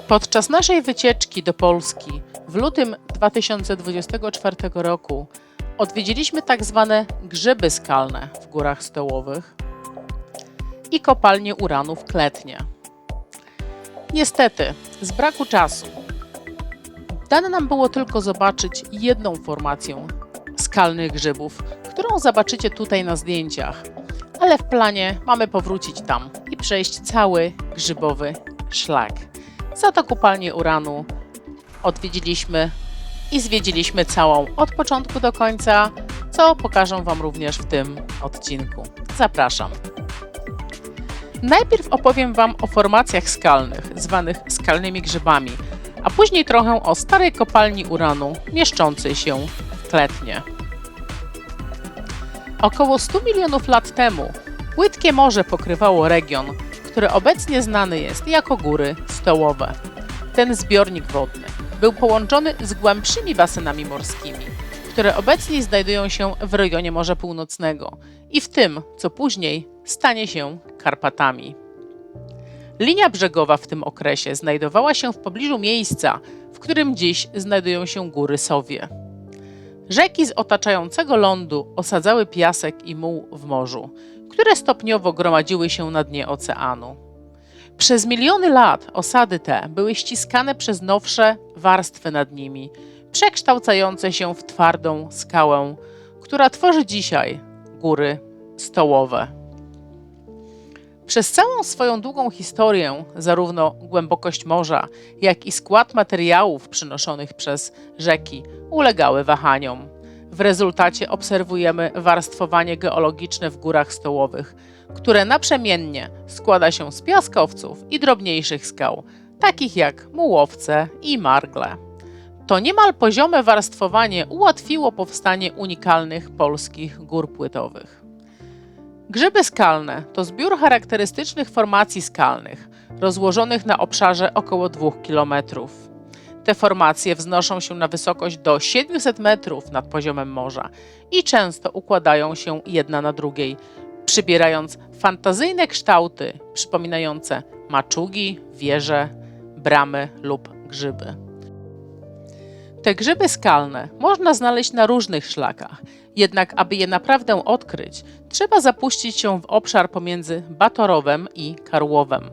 Podczas naszej wycieczki do Polski w lutym 2024 roku odwiedziliśmy tak zwane grzyby skalne w Górach Stołowych i kopalnię uranu w Kletnie. Niestety, z braku czasu, dane nam było tylko zobaczyć jedną formację skalnych grzybów, którą zobaczycie tutaj na zdjęciach, ale w planie mamy powrócić tam i przejść cały grzybowy szlak. Za to kopalnię uranu odwiedziliśmy i zwiedziliśmy całą od początku do końca, co pokażę Wam również w tym odcinku. Zapraszam. Najpierw opowiem Wam o formacjach skalnych, zwanych skalnymi grzybami, a później trochę o starej kopalni uranu mieszczącej się w Kletnie. Około 100 milionów lat temu płytkie morze pokrywało region, który obecnie znany jest jako Góry Stołowe. Ten zbiornik wodny był połączony z głębszymi basenami morskimi, które obecnie znajdują się w rejonie Morza Północnego i w tym, co później stanie się Karpatami. Linia brzegowa w tym okresie znajdowała się w pobliżu miejsca, w którym dziś znajdują się Góry Sowie. Rzeki z otaczającego lądu osadzały piasek i muł w morzu, które stopniowo gromadziły się na dnie oceanu. Przez miliony lat osady te były ściskane przez nowsze warstwy nad nimi, przekształcające się w twardą skałę, która tworzy dzisiaj Góry Stołowe. Przez całą swoją długą historię zarówno głębokość morza, jak i skład materiałów przynoszonych przez rzeki ulegały wahaniom. W rezultacie obserwujemy warstwowanie geologiczne w Górach Stołowych, które naprzemiennie składa się z piaskowców i drobniejszych skał, takich jak mułowce i margle. To niemal poziome warstwowanie ułatwiło powstanie unikalnych polskich gór płytowych. Grzyby skalne to zbiór charakterystycznych formacji skalnych, rozłożonych na obszarze około 2 km. Te formacje wznoszą się na wysokość do 700 metrów nad poziomem morza i często układają się jedna na drugiej, przybierając fantazyjne kształty przypominające maczugi, wieże, bramy lub grzyby. Te grzyby skalne można znaleźć na różnych szlakach, jednak aby je naprawdę odkryć, trzeba zapuścić się w obszar pomiędzy Batorowem i Karłowem.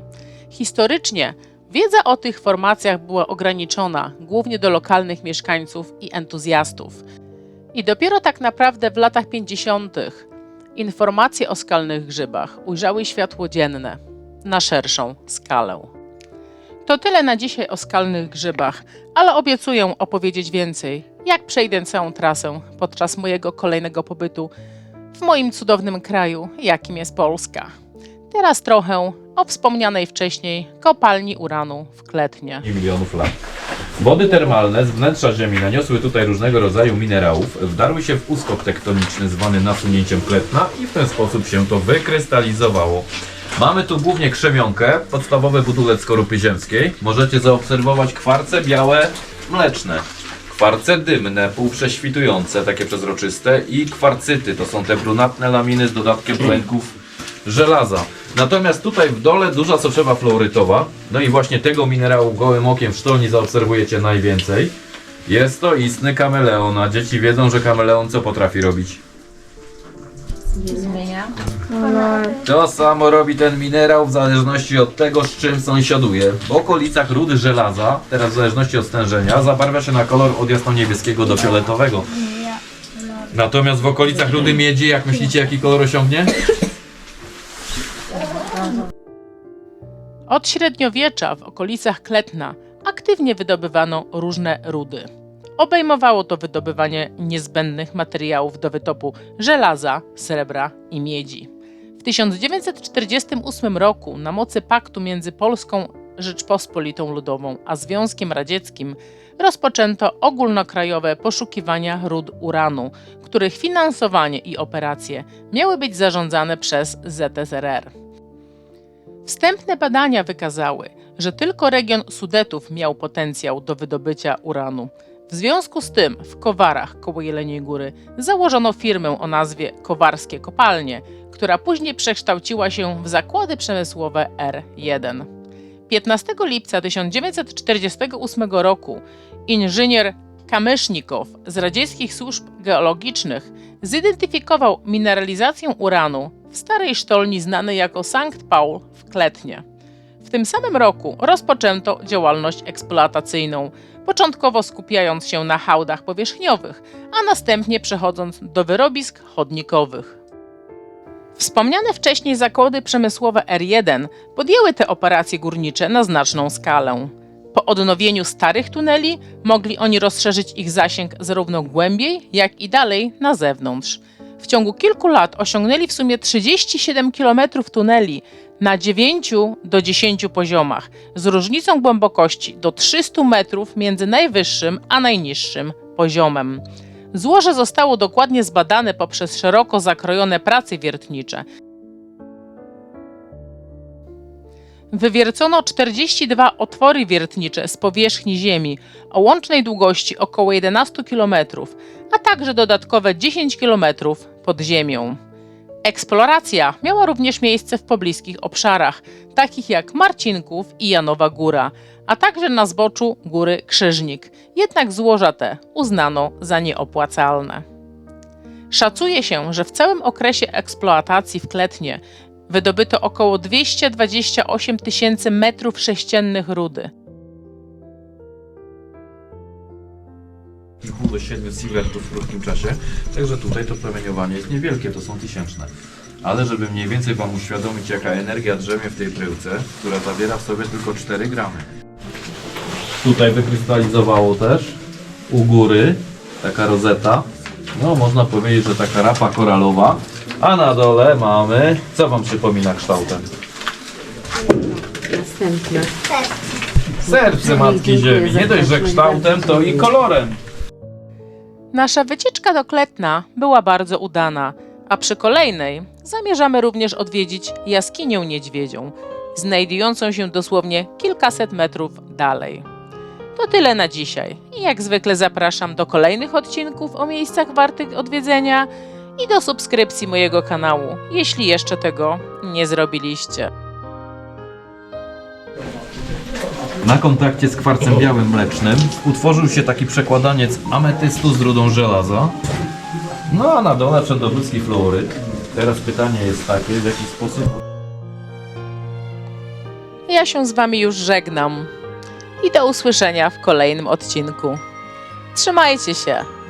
Historycznie wiedza o tych formacjach była ograniczona głównie do lokalnych mieszkańców i entuzjastów. I dopiero tak naprawdę w latach 50. informacje o skalnych grzybach ujrzały światło dzienne na szerszą skalę. To tyle na dzisiaj o skalnych grzybach, ale obiecuję opowiedzieć więcej, jak przejdę całą trasę podczas mojego kolejnego pobytu w moim cudownym kraju, jakim jest Polska. Teraz trochę o wspomnianej wcześniej kopalni uranu w Kletnie. Milionów lat. Wody termalne z wnętrza Ziemi naniosły tutaj różnego rodzaju minerałów, wdarły się w uskok tektoniczny zwany nasunięciem Kletna i w ten sposób się to wykrystalizowało. Mamy tu głównie krzemionkę, podstawowy budulec skorupy ziemskiej. Możecie zaobserwować kwarce białe, mleczne, kwarce dymne, półprześwitujące, takie przezroczyste i kwarcyty, to są te brunatne laminy z dodatkiem tlenków żelaza. Natomiast tutaj w dole duża soczewa fluorytowa, no i właśnie tego minerału gołym okiem w sztolni zaobserwujecie najwięcej. Jest to istny kameleon, a dzieci wiedzą, że kameleon co potrafi robić? Zmienia. To samo robi ten minerał w zależności od tego, z czym sąsiaduje. W okolicach rudy żelaza, teraz w zależności od stężenia, zabarwia się na kolor od jasno-niebieskiego do fioletowego. Natomiast w okolicach rudy miedzi, jak myślicie, jaki kolor osiągnie? Od średniowiecza w okolicach Kletna aktywnie wydobywano różne rudy. Obejmowało to wydobywanie niezbędnych materiałów do wytopu żelaza, srebra i miedzi. W 1948 roku na mocy paktu między Polską Rzeczpospolitą Ludową a Związkiem Radzieckim rozpoczęto ogólnokrajowe poszukiwania ród uranu, których finansowanie i operacje miały być zarządzane przez ZSRR. Wstępne badania wykazały, że tylko region Sudetów miał potencjał do wydobycia uranu. W związku z tym w Kowarach koło Jeleniej Góry założono firmę o nazwie Kowarskie Kopalnie, która później przekształciła się w zakłady przemysłowe R1. 15 lipca 1948 roku inżynier Kamysznikow z radzieckich służb geologicznych zidentyfikował mineralizację uranu w starej sztolni znanej jako Sankt Paul w Kletnie. W tym samym roku rozpoczęto działalność eksploatacyjną, początkowo skupiając się na hałdach powierzchniowych, a następnie przechodząc do wyrobisk chodnikowych. Wspomniane wcześniej zakłady przemysłowe R1 podjęły te operacje górnicze na znaczną skalę. Po odnowieniu starych tuneli mogli oni rozszerzyć ich zasięg zarówno głębiej, jak i dalej na zewnątrz. W ciągu kilku lat osiągnęli w sumie 37 km tuneli na 9 do 10 poziomach, z różnicą głębokości do 300 metrów między najwyższym a najniższym poziomem. Złoże zostało dokładnie zbadane poprzez szeroko zakrojone prace wiertnicze. Wywiercono 42 otwory wiertnicze z powierzchni Ziemi o łącznej długości około 11 km, a także dodatkowe 10 km pod ziemią. Eksploracja miała również miejsce w pobliskich obszarach, takich jak Marcinków i Janowa Góra, a także na zboczu góry Krzyżnik, jednak złoża te uznano za nieopłacalne. Szacuje się, że w całym okresie eksploatacji w Kletnie wydobyto około 228 000 metrów sześciennych rudy. Kilku do 7 sievertów w krótkim czasie, także tutaj to promieniowanie jest niewielkie, to są tysięczne. Ale żeby mniej więcej Wam uświadomić, jaka energia drzemie w tej bryłce, która zawiera w sobie tylko 4 gramy. Tutaj wykrystalizowało też u góry taka rozeta, no można powiedzieć, że taka rapa koralowa, a na dole mamy, co Wam przypomina kształtem? Następne. Serce Matki Ziemi, nie dość, że kształtem, to i kolorem. Nasza wycieczka do Kletna była bardzo udana, a przy kolejnej zamierzamy również odwiedzić jaskinię niedźwiedzią, znajdującą się dosłownie kilkaset metrów dalej. To tyle na dzisiaj i jak zwykle zapraszam do kolejnych odcinków o miejscach wartych odwiedzenia i do subskrypcji mojego kanału, jeśli jeszcze tego nie zrobiliście. Na kontakcie z kwarcem białym mlecznym utworzył się taki przekładaniec ametystu z rudą żelaza. No a na dole przedobódzki fluoryt. Teraz pytanie jest takie, w jaki sposób... Ja się z Wami już żegnam i do usłyszenia w kolejnym odcinku. Trzymajcie się!